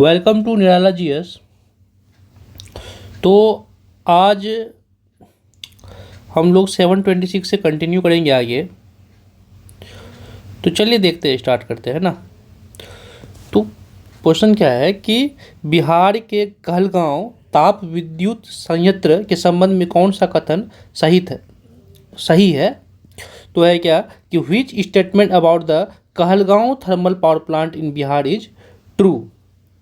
Welcome to Nirala GS. तो आज हम लोग 726 से कंटिन्यू करेंगे आगे। तो चलिए देखते हैं, स्टार्ट करते हैं ना। तो क्वेश्चन क्या है कि बिहार के कहलगांव ताप विद्युत संयंत्र के संबंध में कौन सा कथन सही है। तो है क्या कि which statement about the Kahalgaon thermal power plant in Bihar is true.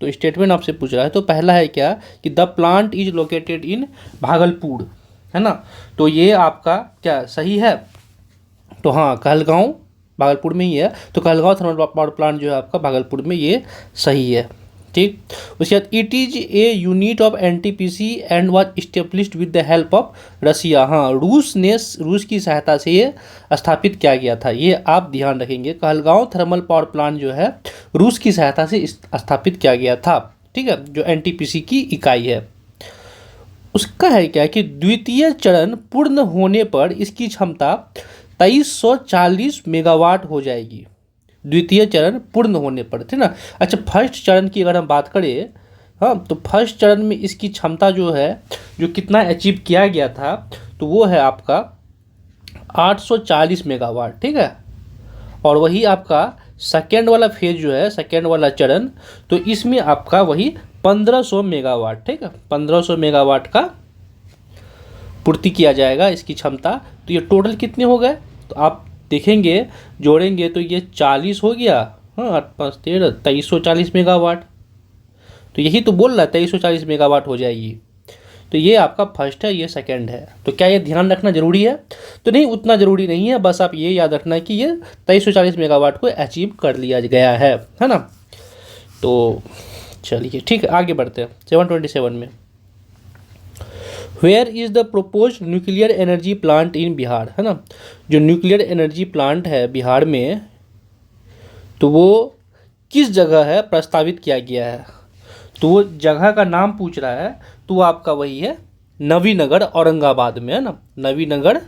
तो स्टेटमेंट आपसे पूछ रहा है। तो पहला है क्या कि द प्लांट इज लोकेटेड इन भागलपुर, है ना। तो ये आपका क्या सही है। तो हाँ, कहलगांव भागलपुर में ही है। तो कहलगांव थर्मल पावर प्लांट जो है आपका भागलपुर में, ये सही है। ठीक। उसके बाद it is a unit of NTPC and was established with the help of Russia. हाँ, रूस की सहायता से ये स्थापित किया गया था। ये आप ध्यान रखेंगे, कहलगांव थर्मल पावर प्लांट जो है रूस की सहायता से स्थापित किया गया था। ठीक है, जो एनटीपीसी की इकाई है। उसका है क्या कि द्वितीय चरण पूर्ण होने पर इसकी क्षमता 2340 मेगावाट हो जाएगी। द्वितीय चरण पूर्ण होने पर, ठीक ना। अच्छा, फर्स्ट चरण की अगर हम बात करें, हाँ, तो फर्स्ट चरण में इसकी क्षमता जो है, जो कितना अचीव किया गया था, तो वो है आपका 840 मेगावाट। ठीक है। और वही आपका सेकेंड वाला फेज जो है, सेकेंड वाला चरण, तो इसमें आपका वही 1500 मेगावाट, ठीक है, 1500 मेगावाट का पूर्ति किया जाएगा इसकी क्षमता। तो ये टोटल कितने हो गए, तो आप देखेंगे, जोड़ेंगे तो ये 40 हो गया। हाँ, 8 5 13, 2340 मेगावाट। तो यही तो बोल रहा है, 2340 मेगावाट हो जाएगी। तो ये आपका फर्स्ट है, ये सेकंड है। तो क्या ये ध्यान रखना जरूरी है? तो नहीं, उतना ज़रूरी नहीं है। बस आप ये याद रखना कि ये 2340 मेगावाट को अचीव कर लिया गया है ना। तो चलिए ठीक है, आगे बढ़ते हैं 727 में। Where is the propose nuclear energy plant in Bihar, है ना। जो न्यूक्लियर एनर्जी प्लांट है बिहार में, तो वो किस जगह है प्रस्तावित किया गया है। तो वो जगह का नाम पूछ रहा है, तो वो आपका वही है नवीनगर, औरंगाबाद में, है ना। नवीनगर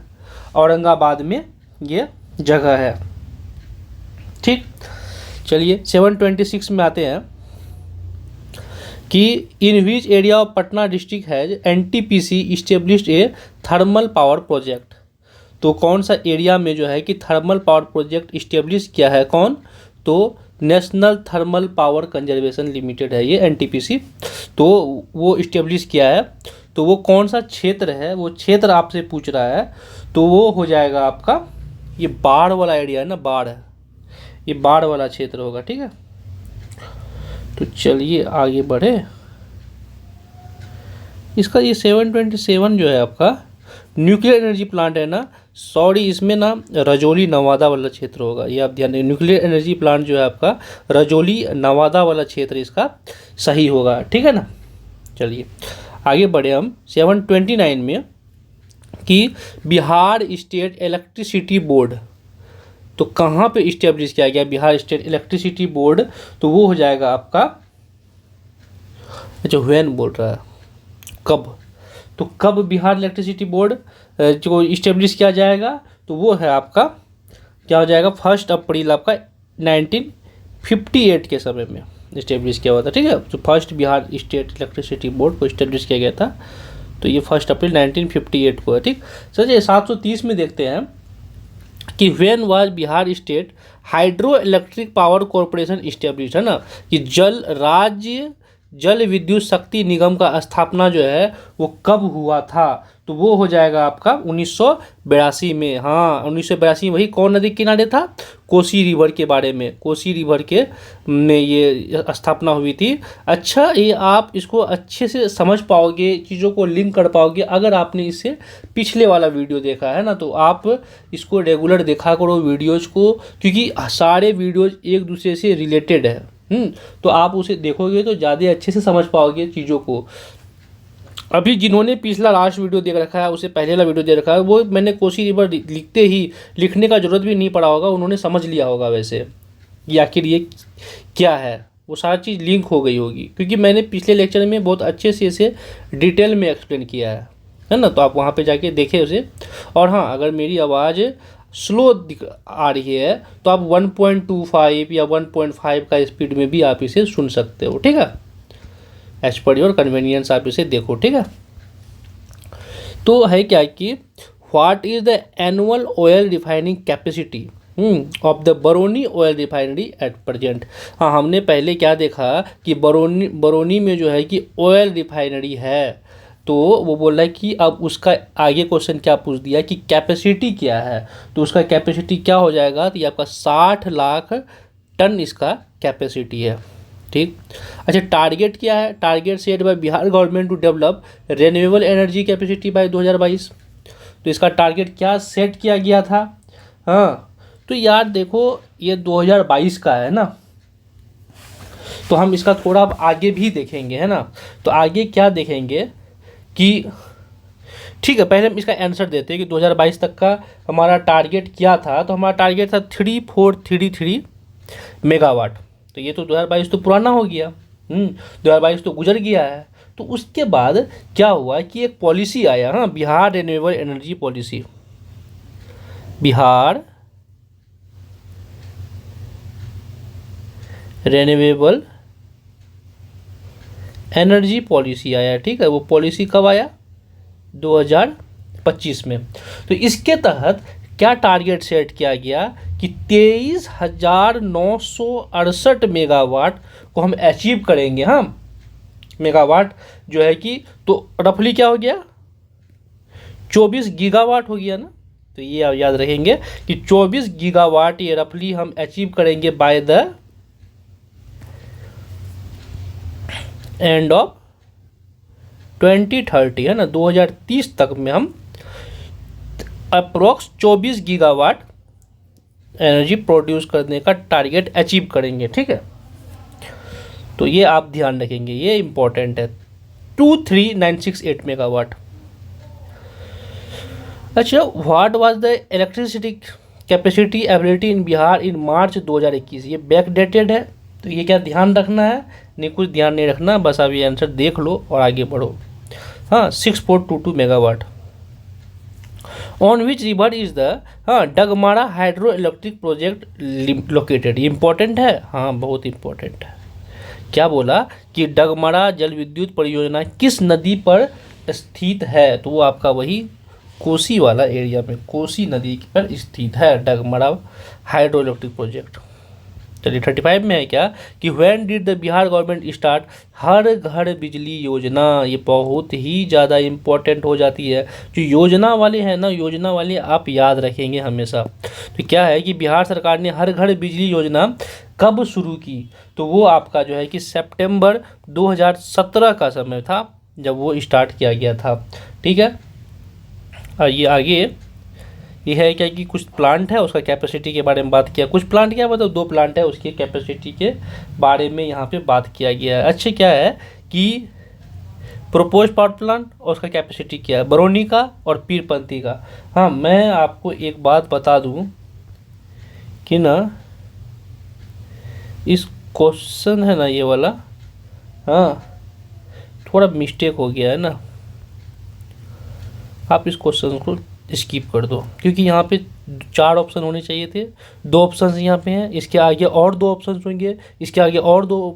औरंगाबाद में ये जगह है। ठीक। चलिए 726 में आते हैं कि in which area of Patna district has NTPC established a thermal power project. तो कौन सा एरिया में जो है कि थर्मल पावर प्रोजेक्ट इस्टेब्लिश किया है, कौन, तो national thermal power conservation limited है ये एनटीपीसी। तो वो इस्टेब्लिश किया है। तो वो कौन सा क्षेत्र है, वो क्षेत्र आपसे पूछ रहा है। तो वो हो जाएगा आपका ये बाढ़ वाला एरिया है ना, बाढ़ है, ये बाढ़ वाला क्षेत्र होगा। ठीक है। तो चलिए आगे बढ़े। इसका ये 727 जो है आपका न्यूक्लियर एनर्जी प्लांट है ना, सॉरी, इसमें ना रजौली नवादा वाला क्षेत्र होगा। ये आप ध्यान दें, न्यूक्लियर एनर्जी प्लांट जो है आपका रजौली नवादा वाला क्षेत्र इसका सही होगा। ठीक है ना। चलिए आगे बढ़े हम 729 में कि बिहार स्टेट इलेक्ट्रिसिटी बोर्ड, तो कहाँ पे इस्टेब्लिश किया गया बिहार स्टेट इलेक्ट्रिसिटी बोर्ड। तो वो हो जाएगा आपका, अच्छा व्हेन बोल रहा है, कब। तो कब बिहार इलेक्ट्रिसिटी बोर्ड जो इस्टेब्लिश किया जाएगा, तो वो है आपका क्या हो जाएगा, 1 अप्रैल आपका 1958 के समय में इस्टेब्लिश किया हुआ था। ठीक है। तो first Bihar state electricity board को इस्टेब्लिश किया गया था, तो ये 1 अप्रैल 1958 को है। ठीक। चलिए 730 में देखते हैं कि when was Bihar state hydro electric power corporation establish, है ना, कि राज्य जल विद्युत शक्ति निगम का स्थापना जो है वो कब हुआ था। तो वो हो जाएगा आपका 1982 में। हाँ, 1982 में। वही कौन नदी किनारे था, कोसी रिवर के बारे में, कोसी रिवर के में ये स्थापना हुई थी। अच्छा, ये आप इसको अच्छे से समझ पाओगे, चीज़ों को लिंक कर पाओगे अगर आपने इससे पिछले वाला वीडियो देखा है ना। तो आप इसको रेगुलर देखा करो वीडियोज़ को, क्योंकि सारे वीडियोज़ एक दूसरे से रिलेटेड है। तो आप उसे देखोगे तो ज़्यादा अच्छे से समझ पाओगे चीज़ों को। अभी जिन्होंने पिछला लास्ट वीडियो देख रखा है, उसे पहले वाला वीडियो दे रखा है, वो मैंने कोसी रिवर लिखते ही लिखने का ज़रूरत भी नहीं पड़ा होगा, उन्होंने समझ लिया होगा वैसे कि आखिर ये क्या है। वो सारी चीज़ लिंक हो गई होगी, क्योंकि मैंने पिछले लेक्चर में बहुत अच्छे से इसे डिटेल में एक्सप्लेन किया है ना। तो आप वहाँ पे जाके देखें उसे। और हाँ, अगर मेरी आवाज़ स्लो आ रही है तो आप 1.25 या 1.5 का स्पीड में भी आप इसे सुन सकते हो। ठीक है। एज पर योर कन्वीनियंस आप इसे देखो, ठीक है। तो है क्या कि what is the annual oil refining capacity of the Barauni oil refinery at present. हाँ, हमने पहले क्या देखा कि बरौनी में जो है कि ऑयल रिफाइनरी है, तो वो बोल रहा है कि अब उसका आगे क्वेश्चन क्या पूछ दिया कि कैपेसिटी क्या है, तो उसका कैपेसिटी क्या हो जाएगा, तो ये आपका 60 लाख टन इसका कैपेसिटी है, ठीक। अच्छा, टारगेट क्या है, target set by Bihar government to develop renewable energy capacity by 2022। तो इसका टारगेट क्या सेट किया गया था। हाँ, तो यार देखो ये 2022 का है ना, तो हम इसका थोड़ा अब आगे भी देखेंगे, है ना। तो आगे क्या देखेंगे कि ठीक है, पहले हम इसका आंसर देते हैं कि 2022 तक का हमारा टारगेट क्या था। तो हमारा टारगेट था 3433 मेगावाट। तो ये तो 2022 तो पुराना हो गया, 2022 तो गुजर गया है। तो उसके बाद क्या हुआ कि एक पॉलिसी आया, हाँ, Bihar renewable energy policy, Bihar renewable energy policy आया, ठीक है। वो पॉलिसी कब आया, 2025 में। तो इसके तहत क्या टारगेट सेट किया गया कि 23,968 मेगावाट को हम अचीव करेंगे। हाँ, मेगावाट जो है कि तो रफली क्या हो गया, 24 गीगावाट हो गया ना। तो ये आप याद रखेंगे कि 24 गीगावाट ये रफली हम अचीव करेंगे बाय द एंड ऑफ 2030, है ना, 2030 तक में हम अप्रोक्स 24 गीगावाट एनर्जी प्रोड्यूस करने का टारगेट अचीव करेंगे, ठीक है। तो ये आप ध्यान रखेंगे, ये इंपॉर्टेंट है, 23968 मेगावाट। अच्छा, what was the electricity capacity ability in Bihar in March 2021। ये बैक डेटेड है, तो ये क्या ध्यान रखना है, नहीं कुछ ध्यान नहीं रखना, बस आप ये आंसर देख लो और आगे बढ़ो। हाँ, 6422 megawatt. On which river is the Dagmara hydro electric project located. ये इंपॉर्टेंट है, हाँ बहुत इंपॉर्टेंट है। क्या बोला कि डगमारा जल विद्युत परियोजना किस नदी पर स्थित है, तो वो आपका वही कोसी वाला एरिया में, कोसी नदी पर स्थित है डगमारा हाइड्रो इलेक्ट्रिक प्रोजेक्ट। चलिए 35 में है क्या कि when did the Bihar government start Har Ghar Bijli योजना। ये बहुत ही ज़्यादा इम्पोर्टेंट हो जाती है, जो योजना वाले हैं ना, योजना वाले आप याद रखेंगे हमेशा। तो क्या है कि बिहार सरकार ने हर घर बिजली योजना कब शुरू की, तो वो आपका जो है कि सितंबर 2017 का समय था जब वो स्टार्ट किया गया था, ठीक है। ये आगे ये है क्या कि कुछ प्लांट है उसका कैपेसिटी के बारे में बात किया, कुछ प्लांट क्या मतलब 2 प्लांट है उसकी कैपेसिटी के बारे में यहाँ पे बात किया गया है। अच्छा, क्या है कि प्रोपोज पावर प्लांट और उसका कैपेसिटी क्या है, बरौनी का और पीरपंती का। हाँ, मैं आपको एक बात बता दूँ कि ना इस क्वेश्चन है ना ये वाला, हाँ थोड़ा मिस्टेक हो गया है ना, आप इस क्वेश्चन को स्किप कर दो, क्योंकि यहाँ पे 4 ऑप्शन होने चाहिए थे, 2 ऑप्शन यहाँ पे हैं, इसके आगे और 2 ऑप्शन होंगे, इसके आगे और 2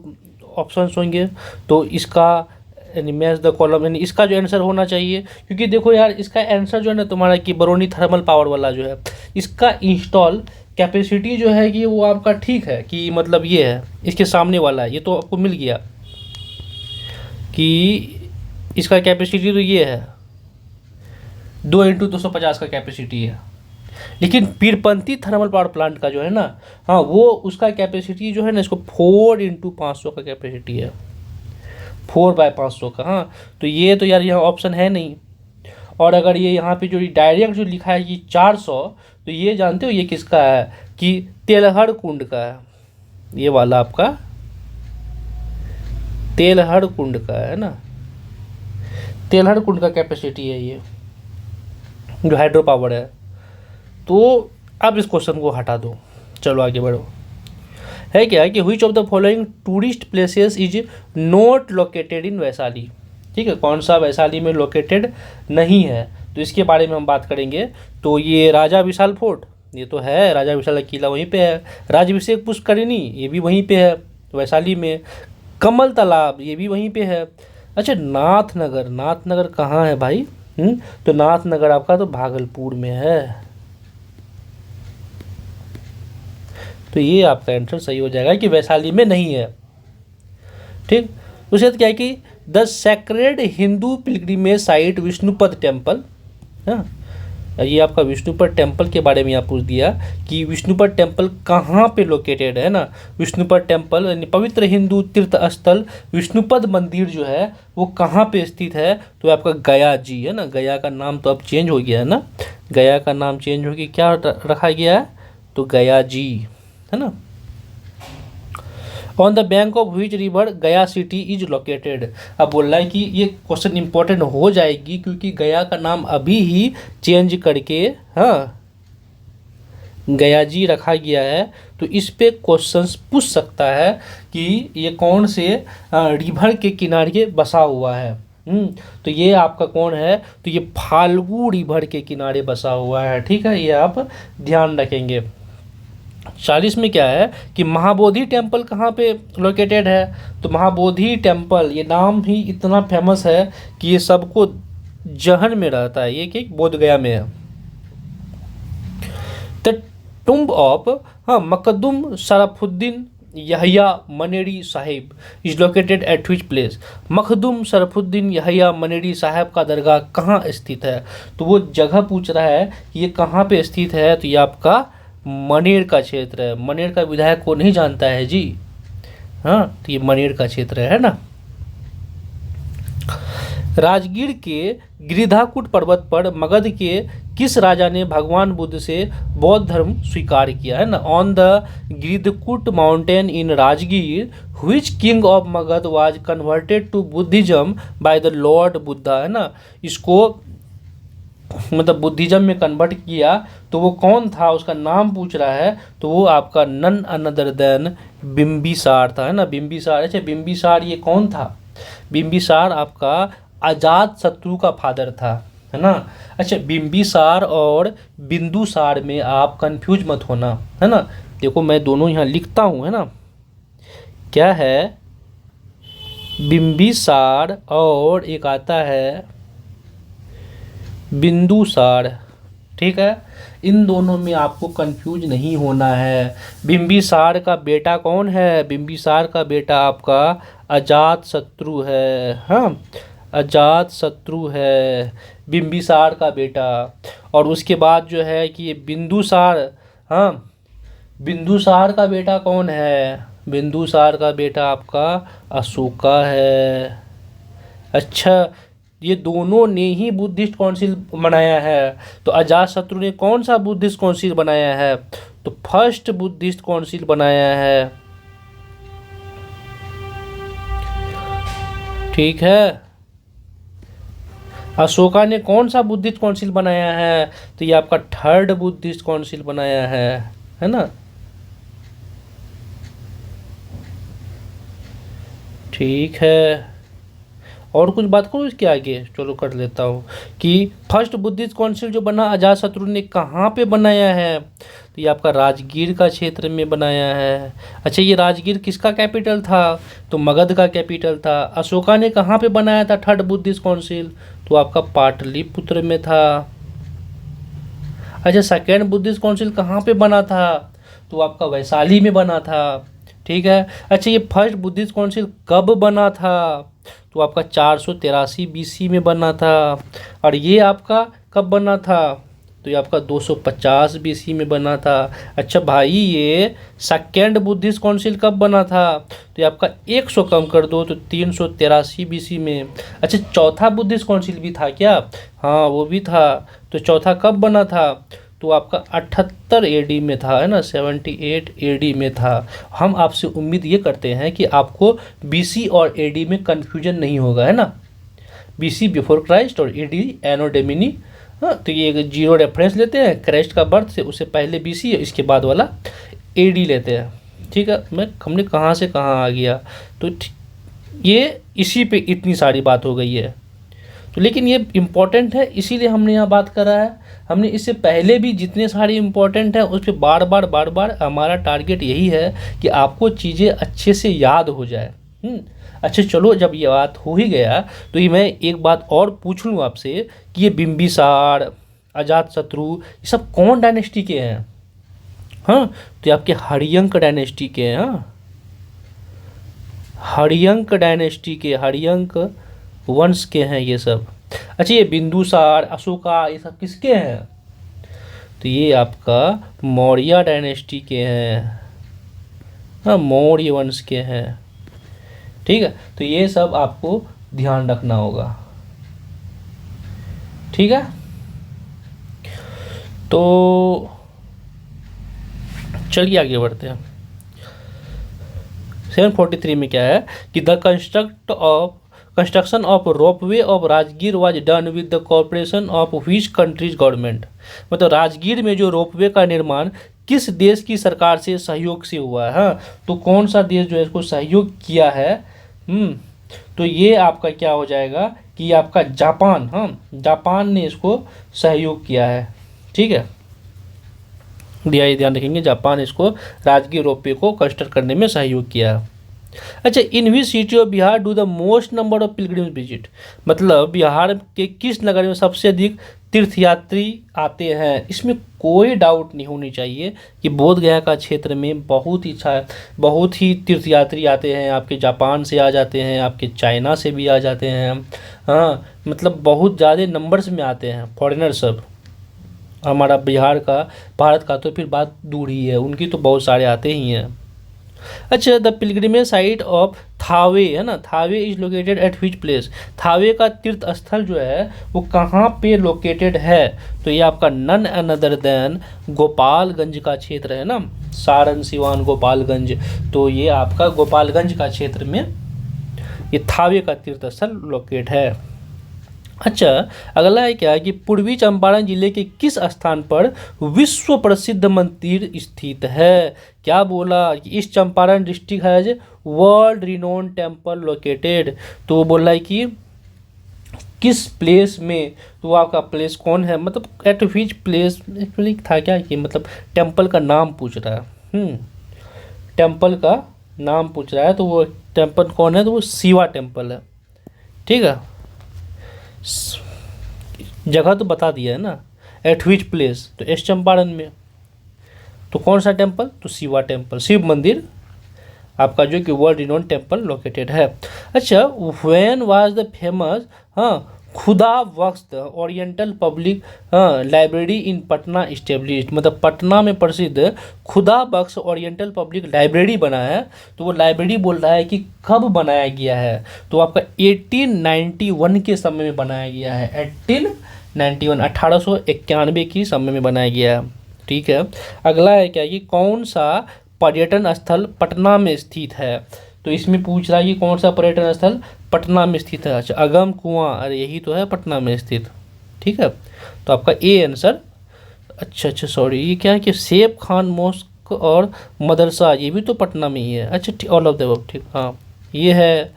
ऑप्शन होंगे। तो इसका यानी मैच द कॉलम, यानी इसका जो आंसर होना चाहिए, क्योंकि देखो यार इसका आंसर जो है ना तुम्हारा कि बरौनी थर्मल पावर वाला जो है, इसका इंस्टॉल कैपेसिटी जो है कि वो आपका ठीक है कि मतलब ये है, इसके सामने वाला है, ये तो आपको मिल गया कि इसका कैपेसिटी तो ये है 2x250 का कैपेसिटी है। लेकिन पीरपंती थर्मल पावर प्लांट का जो है ना, हाँ वो उसका कैपेसिटी जो है ना, इसको 4x500 का कैपेसिटी है, 4/500 का। हाँ, तो ये तो यार यहाँ ऑप्शन है नहीं। और अगर ये यहाँ पे जो डायरेक्ट जो लिखा है कि 400, तो ये जानते हो ये किसका है कि तेलहड़ कुंड का है, ये वाला आपका तेलहड़ कुंड का है ना, तेलहड़ कुंड का कैपेसिटी है ये जो हाइड्रो पावर है। तो अब इस क्वेश्चन को हटा दो, चलो आगे बढ़ो। है क्या कि which of the following tourist places is not located in Vaishali. ठीक है, कौन सा वैशाली में लोकेटेड नहीं है, तो इसके बारे में हम बात करेंगे। तो ये राजा विशाल फोर्ट, ये तो है राजा विशाल का किला वहीं पे है। राजाभिषेक पुष्करिणी ये भी वहीं पे है वैशाली में। कमल तालाब ये भी वहीं पे है। अच्छा नाथनगर, नाथनगर कहाँ है भाई? तो नाथनगर आपका तो भागलपुर में है। तो ये आपका आंसर सही हो जाएगा कि वैशाली में नहीं है। ठीक, उसके बाद क्या है कि the sacred Hindu pilgrimage site Vishnupad temple. हाँ, ये आपका विष्णुपद टेम्पल के बारे में यहाँ पूछ दिया कि विष्णुपद टेम्पल कहाँ पे लोकेटेड है ना। विष्णुपद टेम्पल यानी पवित्र हिंदू तीर्थ स्थल विष्णुपद मंदिर जो है वो कहाँ पे स्थित है? तो आपका गया जी है ना। गया का नाम तो अब चेंज हो गया है ना, गया का नाम चेंज हो गया, क्या रखा गया है? तो गया जी है ना। On the bank of which river गया सिटी इज लोकेटेड। अब बोल रहा है कि ये क्वेश्चन इंपॉर्टेंट हो जाएगी क्योंकि गया का नाम अभी ही चेंज करके हाँ गया जी रखा गया है। तो इस पे क्वेश्चंस पूछ सकता है कि ये कौन से रिवर के किनारे बसा हुआ है। तो ये आपका कौन है? तो ये फाल्गु रिवर के किनारे बसा हुआ है। ठीक है, ये आप ध्यान रखेंगे। 40 में क्या है कि महाबोधि टेम्पल कहाँ पे लोकेटेड है? तो महाबोधि टेम्पल ये नाम ही इतना फेमस है कि ये सबको जहन में रहता है। ये कि बोध गया में है। The tomb of Makhdum Sharfuddin Yahya Maneri Sahib is located at which place. Makhdum Sharfuddin Yahya Maneri Sahab का दरगाह कहाँ स्थित है? तो वो जगह पूछ रहा है कि ये कहाँ पे स्थित है। तो ये आपका मनेर का क्षेत्र है। मनेर का विधायक को नहीं जानता है जी? हाँ, तो ये मनेर का क्षेत्र है ना। राजगीर के गिरिधाकूट पर्वत पर मगध के किस राजा ने भगवान बुद्ध से बौद्ध धर्म स्वीकार किया है ना। On the Giridhkut mountain in Rajgir which king of Magadh was converted to Buddhism by the lord Buddha है ना। इसको मतलब बुद्धिज्म में कन्वर्ट किया तो वो कौन था, उसका नाम पूछ रहा है। तो वो आपका नन अनदर देन बिंबिसार था है ना। बिंबिसार। अच्छा बिंबिसार ये कौन था? बिंबिसार आपका अजात शत्रु का फादर था है ना। अच्छा बिंबिसार और बिंदुसार में आप कंफ्यूज मत होना है ना। देखो मैं दोनों यहाँ लिखता हूँ है ना। क्या है? बिंबिसार और एक आता है बिंदुसार। ठीक है, इन दोनों में आपको कंफ्यूज नहीं होना है। बिंबिसार का बेटा कौन है? बिंबिसार का बेटा आपका अजात शत्रु है। हाँ, अजात शत्रु है बिंबिसार का बेटा। और उसके बाद जो है कि ये बिंदुसार, हाँ बिंदुसार का बेटा कौन है? बिंदुसार का बेटा आपका अशोका है। अच्छा ये दोनों ने ही बुद्धिस्ट काउंसिल बनाया है। तो अजातशत्रु ने कौन सा बुद्धिस्ट काउंसिल बनाया है? तो फर्स्ट बुद्धिस्ट काउंसिल बनाया है। ठीक है, अशोका ने कौन सा बुद्धिस्ट काउंसिल बनाया है? तो ये आपका थर्ड बुद्धिस्ट काउंसिल बनाया है ना। ठीक है, और कुछ बात करूँ इसके आगे? चलो कर लेता हूँ कि फर्स्ट बुद्धिस्ट काउंसिल जो बना अजातशत्रु ने कहाँ पे बनाया है? तो ये आपका राजगीर का क्षेत्र में बनाया है। अच्छा ये राजगीर किसका कैपिटल था? तो मगध का कैपिटल था। अशोका ने कहाँ पे बनाया था थर्ड बुद्धिस्ट काउंसिल? तो आपका पाटलिपुत्र में था। अच्छा सेकेंड बुद्धिस्ट काउंसिल कहाँ पे बना था? तो आपका वैशाली में बना था। ठीक है, अच्छा ये फर्स्ट बुद्धिस्ट काउंसिल कब बना था? तो आपका 483 BC में बना था। और ये आपका कब बना था? तो ये आपका 250 BC में बना था। अच्छा भाई ये सेकेंड बुद्धिस्ट काउंसिल कब बना था? तो ये आपका 100 कम कर दो तो 383 BC में। अच्छा चौथा बुद्धिस्ट काउंसिल भी था क्या? हाँ वो भी था। तो चौथा कब बना था? तो आपका 78 AD में था है ना, 78 AD में था। हम आपसे उम्मीद ये करते हैं कि आपको BC और AD में कन्फ्यूजन नहीं होगा है ना। BC बिफोर क्राइस्ट और AD एनो डोमिनी। हाँ तो ये जीरो रेफरेंस लेते हैं, क्राइस्ट का बर्थ से उससे पहले BC है, इसके बाद वाला AD लेते हैं। ठीक है, हमने कहाँ से कहाँ आ गया। तो ये इसी पे इतनी सारी बात हो गई है। तो लेकिन ये इम्पॉर्टेंट है इसीलिए हमने यहाँ बात करा है। हमने इससे पहले भी जितने सारे इम्पॉर्टेंट हैं उस पर बार बार हमारा टारगेट यही है कि आपको चीज़ें अच्छे से याद हो जाए। अच्छा चलो, जब ये बात हो ही गया तो ये मैं एक बात और पूछ लूँ आपसे कि ये बिंबिसार, अजातशत्रु, ये सब कौन डायनेस्टी के हैं? हाँ, तो ये आपके हर्यंक डायनेस्टी के हैं। हाँ, हर्यंक डायनेस्टी के, हर्यंक वंश के हैं ये सब। अच्छा, ये बिंदुसार, अशोका, ये सब किसके हैं? तो ये आपका मौर्य डायनेस्टी के हैं। हाँ, मौर्य वंश के हैं। ठीक है, तो ये सब आपको ध्यान रखना होगा। ठीक है, तो चलिए आगे बढ़ते हैं। 743 में क्या है कि the construction of ropeway of Rajgir was done with the corporation of which countries government. मतलब राजगीर में जो रोपवे का निर्माण किस देश की सरकार से सहयोग से हुआ है? हाँ, तो कौन सा देश जो है इसको सहयोग किया है? तो ये आपका क्या हो जाएगा कि आपका जापान। हाँ, जापान ने इसको सहयोग किया है। ठीक है, ध्यान रखेंगे, जापान इसको राजगीर रोपवे को कंस्ट्रक्ट करने में सहयोग किया। अच्छा, in which city of Bihar do the most number of pilgrims visit. मतलब बिहार के किस नगर में सबसे अधिक तीर्थयात्री आते हैं? इसमें कोई डाउट नहीं होनी चाहिए कि बोध गया का क्षेत्र में बहुत ही तीर्थयात्री आते हैं। आपके जापान से आ जाते हैं, आपके चाइना से भी आ जाते हैं। हाँ, मतलब बहुत ज़्यादा नंबर्स में आते हैं फॉरेनर सब। हमारा बिहार का, भारत का तो फिर बात दूर ही है, उनकी तो बहुत सारे आते ही हैं। अच्छा, the pilgrimage site of Thawe है ना, Thawe is located at which place. Thawe का तीर्थ स्थल जो है वो कहाँ पे लोकेटेड है? तो ये आपका नन अनदर देन गोपालगंज का क्षेत्र है ना, सारण, सिवान, गोपालगंज। तो ये आपका गोपालगंज का क्षेत्र में ये थावे का तीर्थ स्थल लोकेट है। अच्छा, अगला है क्या कि पूर्वी चंपारण जिले के किस स्थान पर विश्व प्रसिद्ध मंदिर स्थित है? क्या बोला कि इस Champaran district has world renowned temple located. तो वो बोला है कि किस प्लेस में, तो आपका प्लेस कौन है, मतलब एट विच प्लेस एक्चुअली था क्या कि मतलब टेम्पल का नाम पूछ रहा है। टेम्पल का नाम पूछ रहा है, तो वो टेम्पल कौन है? तो वो शिवा टेम्पल है। ठीक है, जगह तो बता दिया है ना, एट विच प्लेस, तो एस चंपारण में। तो कौन सा टेम्पल? तो शिवा टेम्पल, शिव मंदिर आपका जो कि वर्ल्ड रिनोन टेम्पल लोकेटेड है। अच्छा, when was the famous Khuda Bakhsh oriental public library in Patna established. मतलब पटना में प्रसिद्ध खुदा बख्श ओरिएंटल पब्लिक लाइब्रेरी बना है। तो वो लाइब्रेरी बोल रहा है कि कब बनाया गया है? तो आपका 1891 के समय में बनाया गया है। 1891 की समय में बनाया गया है। ठीक है, अगला है क्या कि कौन सा पर्यटन स्थल पटना में स्थित है? तो इसमें पूछ रहा है कि कौन सा पर्यटन स्थल पटना में स्थित है। अच्छा, अगम कुआं, अरे यही तो है पटना में स्थित। ठीक है, तो आपका ए आंसर। अच्छा सॉरी, ये क्या है कि सेफ खान मॉस्क और मदरसा, ये भी तो पटना में ही है। अच्छा, ऑल ऑफ द अबव, ठीक। हाँ, ये है,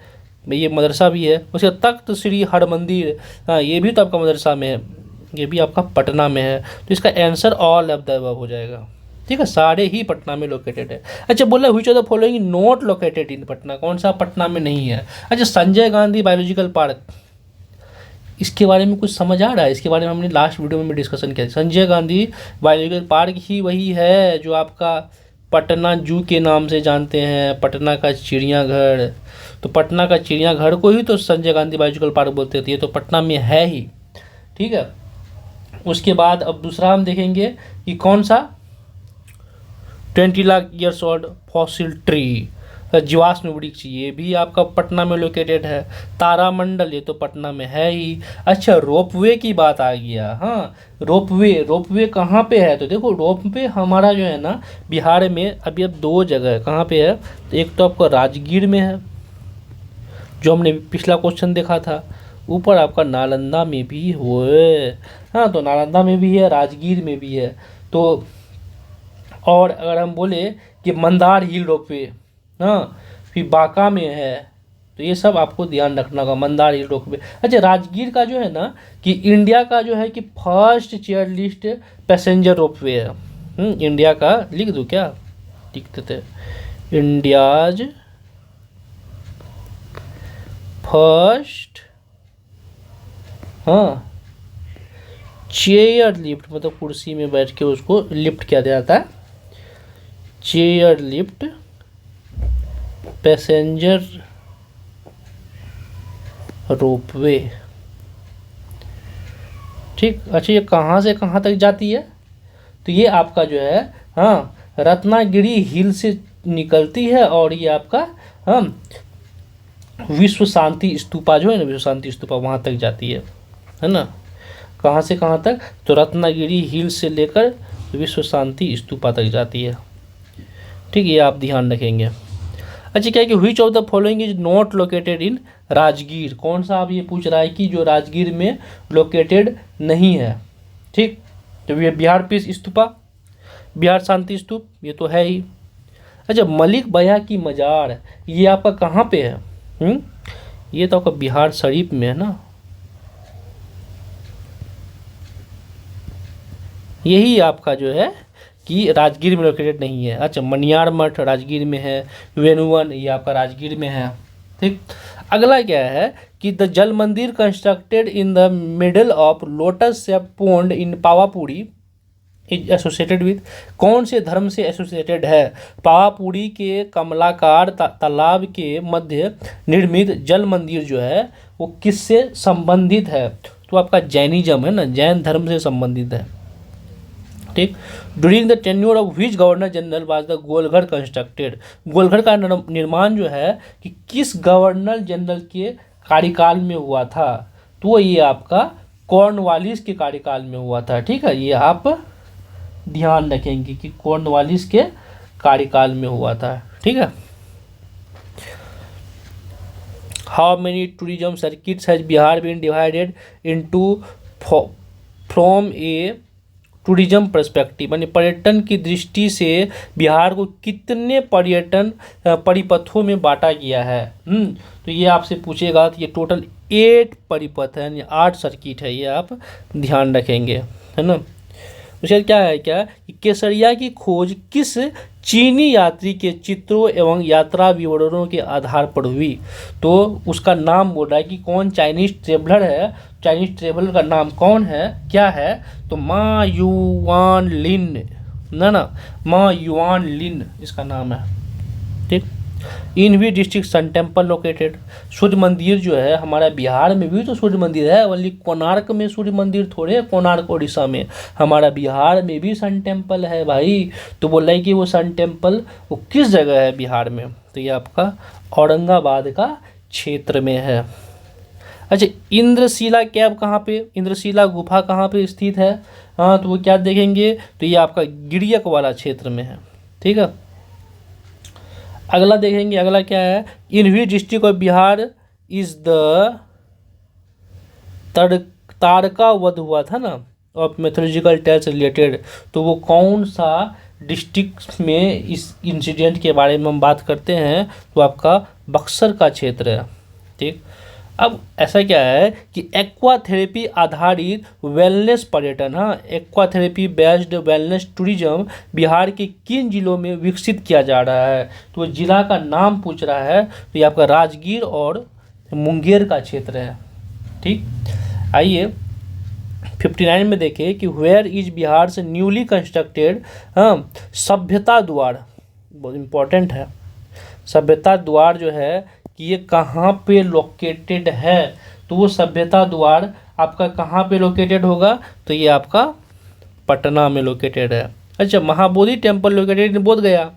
ये मदरसा भी है। उसके तख्त श्री हरमंदिर, हाँ ये भी तो आपका मदरसा में है, ये भी आपका पटना में है। तो इसका answer all of the above हो जाएगा। ठीक है, सारे ही पटना में लोकेटेड है। अच्छा, बोला which of the following not located in Patna, कौन सा पटना में नहीं है? अच्छा, संजय गांधी बायोलॉजिकल पार्क, इसके बारे में कुछ समझ आ रहा है? इसके बारे में हमने लास्ट वीडियो में भी डिस्कशन किया। संजय गांधी बायोलॉजिकल पार्क ही वही है जो आपका पटना जू के नाम से जानते हैं, पटना का चिड़ियाघर। तो पटना का चिड़ियाघर को ही तो संजय गांधी बायोलॉजिकल पार्क बोलते थे, ये तो पटना में है ही। ठीक है, उसके बाद अब दूसरा हम देखेंगे कि कौन सा 20 lakh years old fossil tree, जीवाश्म वृक्ष, ये भी आपका पटना में लोकेटेड है। तारामंडल, ये तो पटना में है ही। अच्छा, रोपवे की बात आ गया। हाँ, रोपवे कहाँ पे है? तो देखो, रोपवे हमारा जो है ना बिहार में अभी अब दो जगह है। कहाँ पे है? तो एक तो आपका राजगीर में है, जो हमने पिछला क्वेश्चन देखा था। ऊपर आपका नालंदा में भी हुए। हाँ, तो नालंदा में भी है, राजगीर में भी है। तो और अगर हम बोले कि मंदार हिल रोपवे, हाँ, फिर बांका में है। तो ये सब आपको ध्यान रखना होगा, मंदार हिल रोपवे। अच्छा, राजगीर का जो है ना कि इंडिया का जो है कि first chair list passenger ropeway है। इंडिया का लिख दूँ क्या? लिख देते, इंडियाज फर्स्ट हाँ चेयर लिफ्ट, मतलब कुर्सी में बैठ के उसको लिफ्ट किया जाता है, चेयर लिफ्ट पैसेंजर रोपवे। ठीक, अच्छा ये कहाँ से कहाँ तक जाती है? तो ये आपका जो है हाँ रत्नागिरी हिल से निकलती है और ये आपका हाँ विश्व शांति स्तूपा जो है ना, विश्व शांति स्तूपा वहाँ तक जाती है ना। कहाँ से कहाँ तक? तो रत्नागिरी हिल से लेकर विश्व शांति स्तूपा तक जाती है। ठीक, ये आप ध्यान रखेंगे। अच्छा क्या है कि which of the following is not located in Rajgir, कौन सा आप ये पूछ रहा है कि जो राजगीर में लोकेटेड नहीं है। ठीक, तो ये बिहार पीस स्तूपा, बिहार शांति स्तूप, ये तो है ही। अच्छा मलिक बया की मजार, ये आपका कहाँ पे है? ये तो आपका बिहार शरीफ में है ना, यही आपका जो है कि राजगीर में लोकेटेड नहीं है। अच्छा मनियार मठ राजगीर में है, वेणुवन ये आपका राजगीर में है। ठीक, अगला क्या है कि द जल मंदिर constructed in the middle of lotus pond in Pawapuri is associated with, कौन से धर्म से एसोसिएटेड है? पावापुरी के कमलाकार तालाब के मध्य निर्मित जल मंदिर जो है वो किससे संबंधित है? तो आपका जैनिज्म है ना, जैन धर्म से संबंधित है। ठीक, during the tenure of which governor general was the Golghar constructed, Golghar का निर्माण जो है कि किस गवर्नर जनरल के कार्यकाल में हुआ था? तो ये आपका कॉर्नवालिस के कार्यकाल में हुआ था। ठीक है, ये आप ध्यान रखेंगे कि कॉर्नवालिस के कार्यकाल में हुआ था। ठीक है, how many tourism circuits has Bihar been divided into from a tourism perspective, यानी पर्यटन की दृष्टि से बिहार को कितने पर्यटन परिपथों में बांटा गया है? तो ये आपसे पूछेगा तो ये टोटल 8 परिपथ है, यानी 8 सर्किट है, ये आप ध्यान रखेंगे, है ना। उसके क्या है क्या कि केसरिया की खोज किस चीनी यात्री के चित्रों एवं यात्रा विवरणों के आधार पर हुई? तो उसका नाम बोल रहा है कि कौन चाइनीज ट्रेवलर है, चाइनीज ट्रेवलर का नाम कौन है, क्या है? तो मा युआन लिन, ना मा युआन लिन इसका नाम है। ठीक, इन भी डिस्ट्रिक्ट सन टेम्पल लोकेटेड, सूर्य मंदिर जो है हमारा बिहार में भी तो सूर्य मंदिर है, ओनली कोणार्क में सूर्य मंदिर थोड़े है, कोणार्क उड़ीसा में, हमारा बिहार में भी सन टेम्पल है भाई। तो बोल रहा है कि वो सन टेम्पल वो किस जगह है बिहार में? तो ये आपका औरंगाबाद का क्षेत्र में है। अच्छा इंद्रशिला कैव कहाँ पे, इंद्रशिला गुफा कहाँ पे स्थित है? हाँ तो वो क्या देखेंगे, तो ये आपका गिरियक वाला क्षेत्र में है। ठीक है, अगला देखेंगे, अगला क्या है, in which district of Bihar is the तारका वध हुआ था ना ऑफ मैथोलॉजिकल टेल्स रिलेटेड, तो वो कौन सा डिस्ट्रिक्ट में इस इंसिडेंट के बारे में हम बात करते हैं? तो आपका बक्सर का क्षेत्र है। ठीक, अब ऐसा क्या है कि एक्वाथेरेपी आधारित वेलनेस पर्यटन, हाँ एक्वाथेरेपी बेस्ड वेलनेस टूरिज्म बिहार के किन जिलों में विकसित किया जा रहा है? तो जिला का नाम पूछ रहा है, तो ये आपका राजगीर और मुंगेर का क्षेत्र है। ठीक, आइए 59 में देखें कि वेयर इज बिहार से न्यूली कंस्ट्रक्टेड सभ्यता द्वार, बहुत इंपॉर्टेंट है, सभ्यता द्वार जो है कि ये कहाँ पे लोकेटेड है? तो वो सभ्यता द्वार आपका कहाँ पे लोकेटेड होगा? तो ये आपका पटना में लोकेटेड है। अच्छा महाबोधि टेम्पल लोकेटेड इन बोध गया,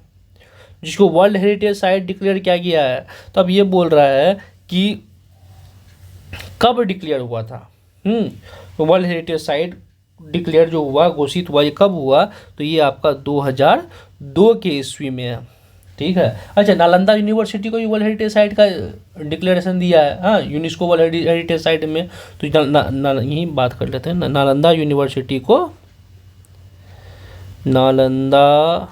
जिसको वर्ल्ड हेरिटेज साइट डिक्लेयर किया गया है। तो अब ये बोल रहा है कि कब डिक्लेयर हुआ था? तो वर्ल्ड हेरिटेज साइट डिक्लेयर जो हुआ, घोषित हुआ, ये कब हुआ? तो ये आपका 2002 के ईस्वी में है। ठीक है, अच्छा नालंदा यूनिवर्सिटी को भी वर्ल्ड हेरिटेज साइट का डिक्लेरेशन दिया है, हाँ यूनेस्को वर्ल्ड हेरिटेज साइट में। तो यही बात कर लेते हैं ना, नालंदा यूनिवर्सिटी को Nalanda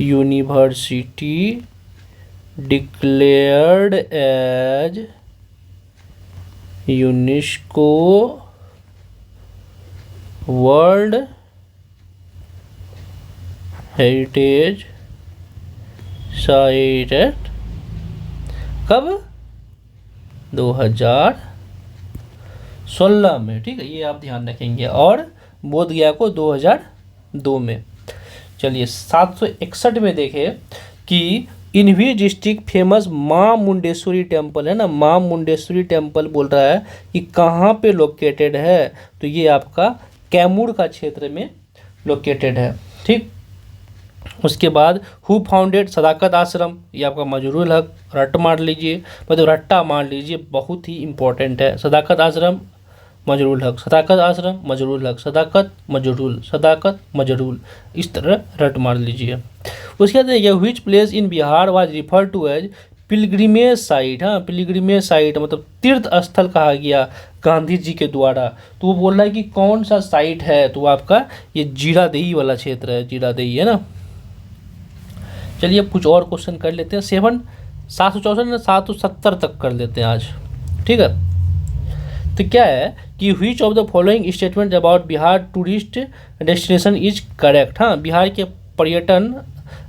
university declared as UNESCO world heritage site कब? 2016 में, ठीक है, ये आप ध्यान रखेंगे, और बोध गया को 2002 में। चलिए 761 में देखें कि इन विच डिस्ट्रिक्ट फेमस माँ मुंडेश्वरी टेम्पल है ना, माँ मुंडेश्वरी टेम्पल बोल रहा है कि कहाँ पे लोकेटेड है, तो ये आपका कैमूर का क्षेत्र में लोकेटेड है, ठीक। उसके बाद हु फाउंडेड सदाकत आश्रम, ये आपका मजरूल हक, रट मार लीजिए, मतलब रट्टा मार लीजिए, बहुत ही इंपॉर्टेंट है। सदाकत आश्रम मजरूल हक, सदाकत आश्रम मजरूल हक, सदाकत मजरूल, इस तरह रट मार लीजिए। उसके बाद देखिए which place in Bihar was refer to as pilgrimage site, हाँ पिलग्रिमेज साइट मतलब तीर्थ स्थल कहा गया गांधी जी के द्वारा। तो वो बोल रहा है कि कौन सा साइट है, तो आपका ये जीरादेई वाला क्षेत्र है, जीरादेई है ना। चलिए कुछ और क्वेश्चन कर लेते हैं, 764 तक कर लेते हैं आज, ठीक है। तो क्या है कि which of the following statement about Bihar tourist destination is correct, हाँ बिहार के पर्यटन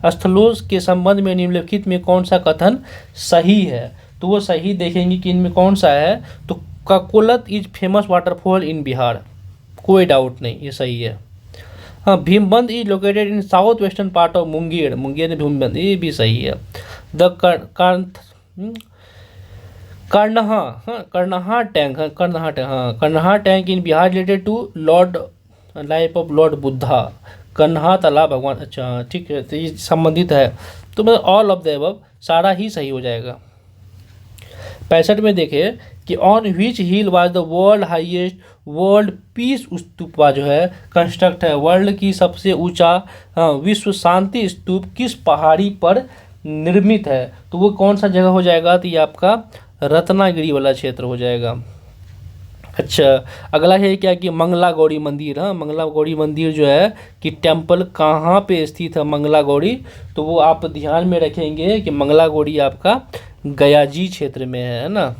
स्थलों के संबंध में निम्नलिखित में कौन सा कथन सही है, तो वो सही देखेंगे कि इनमें कौन सा है, तो Kakolat is famous waterfall in Bihar, कोई डाउट नहीं, ये सही है। हाँ Bhimbandh is located in south western part of Munger, Munger में भीमबंद, ये भी सही है। द कर्णहा, हाँ कर्णहा टैंक, हाँ कर्णहा टैंक, हाँ Karnaha tank in Bihar related to lord life of lord Buddha, Kanha तालाब भगवान, अच्छा ठीक है, तो ये संबंधित है, तो मतलब ऑल ऑफ द अबव सारा ही सही हो जाएगा। 65 में देखें कि on which hill was the world highest world peace stupa जो है कंस्ट्रक्ट है, वर्ल्ड की सबसे ऊंचा विश्व शांति स्तूप किस पहाड़ी पर निर्मित है, तो वो कौन सा जगह हो जाएगा, तो ये आपका रत्नागिरी वाला क्षेत्र हो जाएगा। अच्छा अगला है क्या कि मंगला गौरी मंदिर, हाँ मंगला गौरी मंदिर जो है कि टेम्पल कहाँ पे स्थित है मंगला गौरी, तो वो आप ध्यान में रखेंगे कि मंगला गौरी आपका गयाजी क्षेत्र में है ना।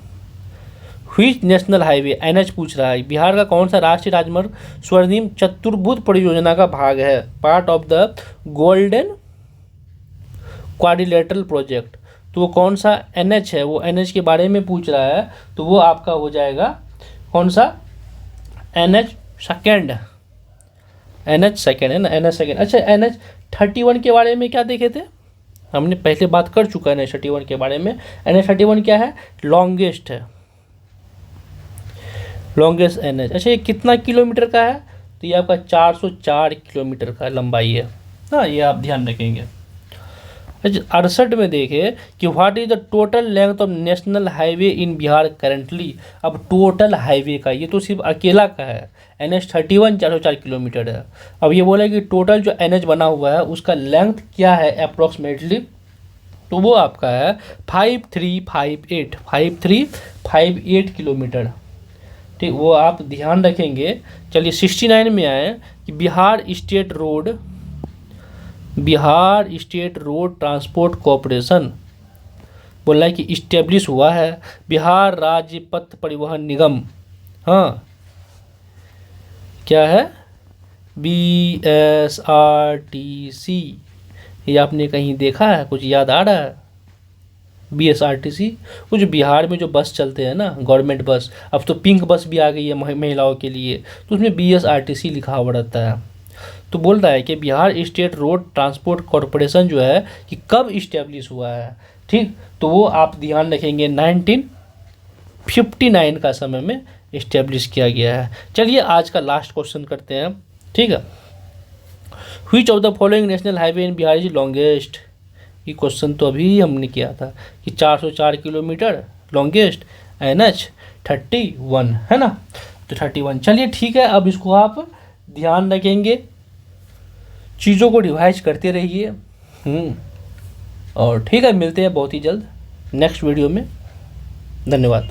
व्हिच नेशनल हाईवे एनएच पूछ रहा है, बिहार का कौन सा राष्ट्रीय राजमार्ग स्वर्णिम चतुर्भुज परियोजना का भाग है, part of the golden quadrilateral project, तो वो कौन सा एनएच है, वो एनएच के बारे में पूछ रहा है, तो वो आपका हो जाएगा कौन सा NH सेकेंड, NH सेकेंड है ना, NH सेकेंड। अच्छा NH 31 के बारे में क्या देखे थे, हमने पहले बात कर चुका है NH 31 के बारे में। NH 31 क्या है, लॉन्गेस्ट है, लॉन्गेस्ट NH। अच्छा ये कितना किलोमीटर का है, तो ये आपका 404 किलोमीटर का लंबाई है, हाँ ये आप ध्यान रखेंगे। 68 में देखें कि what is the total length of national highway in Bihar currently, अब टोटल हाईवे का ये तो सिर्फ अकेला का है, NH 31 404 किलोमीटर है। अब ये बोला कि टोटल जो NH बना हुआ है उसका लेंथ क्या है अप्रॉक्सीमेटली, तो वो आपका है 5358 किलोमीटर, ठीक वो आप ध्यान रखेंगे। चलिए 69 में आए कि Bihar state road transport corporation बोला है कि इस्टेब्लिश हुआ है, बिहार राज्य पथ परिवहन निगम, हाँ क्या है BSRTC, ये आपने कहीं देखा है, कुछ याद आ रहा है BSRTC, कुछ बिहार में जो बस चलते हैं ना गवर्नमेंट बस, अब तो पिंक बस भी आ गई है महिलाओं के लिए, तो उसमें BSRTC लिखा हुआ रहता है। तो बोल रहा है कि Bihar state road transport corporation जो है कि कब इस्टेब्लिश हुआ है, ठीक तो वो आप ध्यान रखेंगे 1959 का समय में इस्टेब्लिश किया गया है। चलिए आज का लास्ट क्वेश्चन करते हैं, ठीक है। Which of the following national highway in Bihar is longest, ये क्वेश्चन तो अभी हमने किया था कि 404 किलोमीटर लॉन्गेस्ट NH 31 है ना, तो 31। चलिए ठीक है, अब इसको आप ध्यान रखेंगे, चीज़ों को रिवाइज करते रहिए, और ठीक है मिलते हैं बहुत ही जल्द नेक्स्ट वीडियो में, धन्यवाद।